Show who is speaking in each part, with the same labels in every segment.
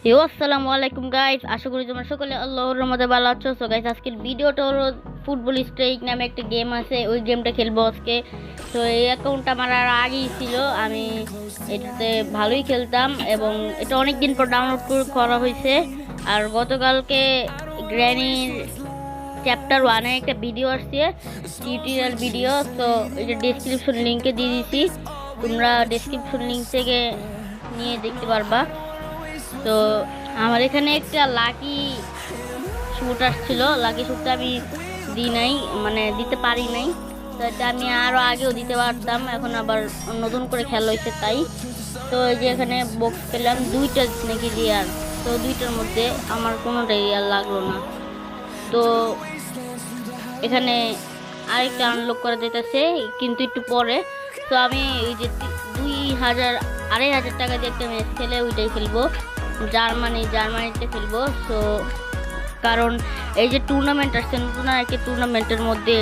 Speaker 1: Hello আসসালামু আলাইকুম guys, আশা করি তোমরা সকলে আল্লাহর রহমতে ভালো আছো। সো গাইস, আজকের ভিডিওটা হলো ফুটবল স্ট্রাইক নামে একটা গেম আছে, ওই গেমটা খেলবো আজকে। তো এই অ্যাকাউন্টটা আমার আর আগেই ছিল, আমি এটাতে ভালোই খেলতাম এবং এটা অনেক দিন পর ডাউনলোড করা হয়েছে। আর গতকালকে গ্র্যানির চ্যাপ্টার 1-এ একটা ভিডিও আসছে, টিউটোরিয়াল ভিডিও। তো এটা ডেসক্রিপশন লিঙ্কে দিয়ে দিছি, তোমরা ডেসক্রিপশন লিঙ্ক থেকে নিয়ে দেখতে পারবা। তো আমার এখানে একটা লাকি শুট আসছিল, লাকি শুটটা আমি দিই নাই, মানে দিতে পারি নাই। তো এটা আমি আরও আগেও দিতে পারতাম, এখন আবার নতুন করে খেলা হয়েছে তাই। তো এই যে এখানে বক্স পেলাম দুইটা নাকি রিয়ার, তো দুইটার মধ্যে আমার কোনোটাই রিয়ার লাগলো না। তো এখানে আরেকটা আনলক করা যেতেছে কিন্তু একটু পরে। তো আমি এই যে 2,000 2,500 টাকা দিয়ে একটা ম্যাচ খেলে ওইটাই খেলবো, জার্মানিতে খেলবো। সো কারণ এই যে টুর্নামেন্ট আসছে নতুন আর একটা টুর্নামেন্টের মধ্যে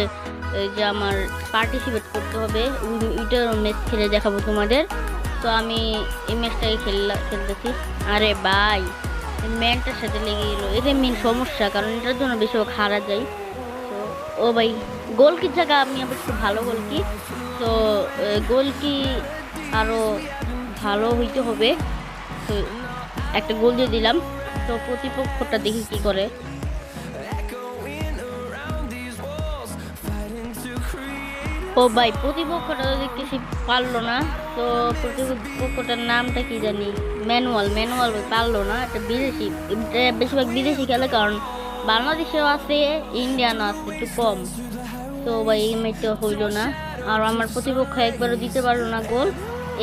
Speaker 1: এই যে আমার পার্টিসিপেট করতে হবে, ওইটার ম্যাচ খেলে দেখাবো তোমাদের। তো আমি এই ম্যাচটাই খেলতেছি। আরে ভাই, ম্যানটার সাথে লেগে গেলো, এটা মেন সমস্যা, কারণ এটার জন্য বেশিরভাগ হারা যায়। তো ও ভাই, গোলকির জায়গা আমি আবার একটু ভালো গোলকি, তো গোলকি আরও ভালো হইতে হবে। তো একটা গোল দিয়ে দিলাম, তো প্রতিপক্ষটা দেখি কি করে। ও ভাই, প্রতিপক্ষটা তো দেখতেছি পারলো না। তো প্রতিপক্ষটার নামটা কি জানি, ম্যানুয়াল পারলো না। এটা বিদেশি, বেশিরভাগ বিদেশি খেলে, কারণ বাংলাদেশেও আছে, ইন্ডিয়ানও আছে, একটু কম। তো ভাই এই ম্যাচটা হইলো না, আর আমার প্রতিপক্ষ একবারও দিতে পারলো না গোল,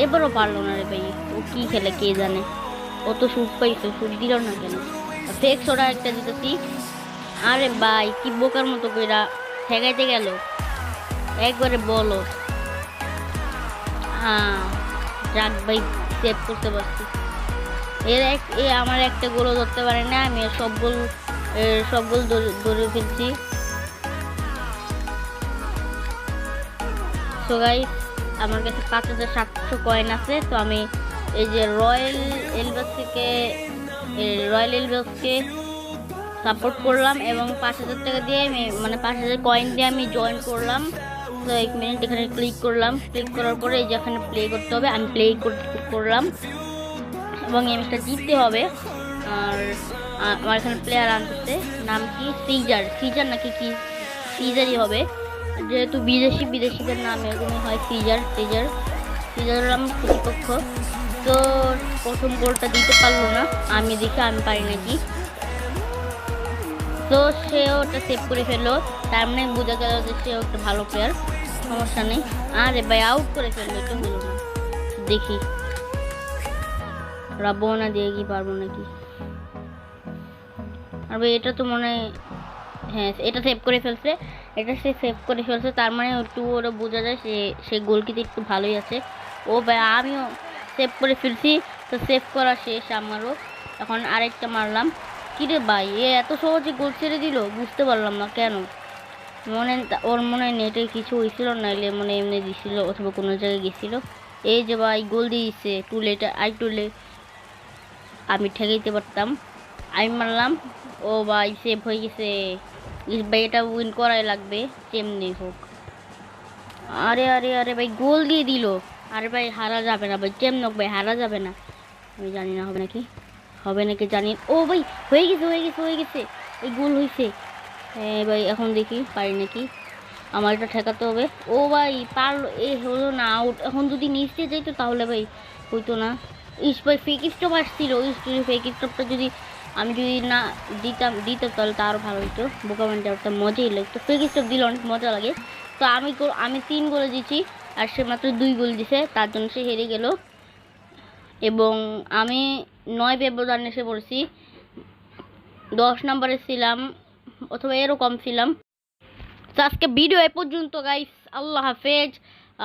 Speaker 1: এবারও পারলো না রে ভাই। ও কি খেলে কে জানে, ও তো শুট পাইছে, শুট দিল না কেন। ফেক্স ওরা একটা দিতেছি। আরে ভাই, কি বোকার মতো কইরা ঠেকাইতে গেল, একবারে বলো। হ্যাঁ, যাক ভাই, সেভ করতে পারছি। আমার একটা গোলও ধরতে পারে না, আমি সব গোল ধরে ফেলছি। সো গাইস, আমার কাছে 5,700 কয়েন আছে। তো আমি এই যে রয়্যাল এলবাসকে সাপোর্ট করলাম এবং 5,000 টাকা দিয়ে আমি, মানে 5,000 কয়েন দিয়ে আমি জয়েন করলাম। তো 1 মিনিট এখানে ক্লিক করলাম, ক্লিক করার পরে এই যে এখানে প্লে করতে হবে, আমি প্লে করলাম এবং এই ম্যাচটা জিততে হবে। আর আমার এখানে প্লেয়ার আনতেছে, নাম কি সিজার নাকি কি, সিজারই হবে, যেহেতু বিদেশিদের নাম এরকমই হয়, সিজার নাম প্রতিপক্ষ। তো প্রথম গোলটা দিতে পারলো না, আমি পারি নাকি। তো সেও ওটা সেভ করে ফেললো, তার মানে বোঝা গেল যে সেও একটা ভালো প্লেয়ার, সমস্যা নেই। আরে ভাই, আউট করে ফেললো, এটা হলো না। দেখি রাবনা দিয়ে কি পারবো নাকি। আর ভাই এটা তো মনে হয়, হ্যাঁ এটা সেভ করে ফেলছে, তার মানে একটু ওরা বোঝা যায় সে গোলকিতে একটু ভালোই আছে। ও ভাই, আমিও সেভ করে ফেলছি। তো সেভ করা শেষ আমারও, এখন আরেকটা মারলাম। কিরে ভাই, এত সহজে গোল ছেড়ে দিল, বুঝতে পারলাম না কেন। ওর মনে হয় নেটে কিছু হয়েছিল, নাইলে মনে এমনি দিছিল অথবা কোনো জায়গায় গেছিল। এই যে ভাই, গোল দিয়ে দিচ্ছে, টুলে আমি ঠেকাইতে পারতাম, আমি মারলাম। ও ভাই, সেভ হয়ে গেছে। ভাই এটা উইন করাই লাগবে যেমনি হোক। আরে ভাই, গোল দিয়ে দিল। আরে ভাই, হারা যাবে না ভাই, কেমন ভাই, হারা যাবে না। আমি জানি না হবে নাকি জানি। ও ভাই, হয়ে গেছে, এই গোল হয়েছে। হ্যাঁ ভাই, এখন দেখি পারি নাকি, আমার এটা ঠেকাতে হবে। ও ভাই, পারলো, হলো না, আউট। এখন যদি নিচে যাইতো তাহলে ভাই হইতো না। ভাই, ফেক স্টপ আসছিল, ফেক স্টপটা যদি না দিতাম তাহলে তো আরও ভালো হইতো, বোকামেন্টটা একটা মজাই লাগতো। ফেক স্টপ দিলে অনেক মজা লাগে। তো আমি 3 গোল দিচ্ছি, আর সে মাত্র 2 গোল দিছে, তার জন্য সে হেরে গেল। এবং আমি 9 ব্যবধানে এসে পড়ছি, 10 নম্বরে ছিলাম অথবা এরও কম ছিলাম। তো আজকে ভিডিও এ পর্যন্ত গাইস, আল্লাহ হাফেজ।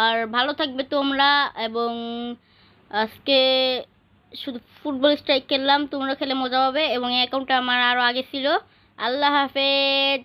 Speaker 1: আর ভালো থাকবে তোমরা, এবং আজকে শুধু ফুটবল স্ট্রাইক খেললাম, তোমরা খেলে মজা পাবে, এবং এই অ্যাকাউন্টটা আমার আরও আগে ছিল। আল্লাহ হাফেজ।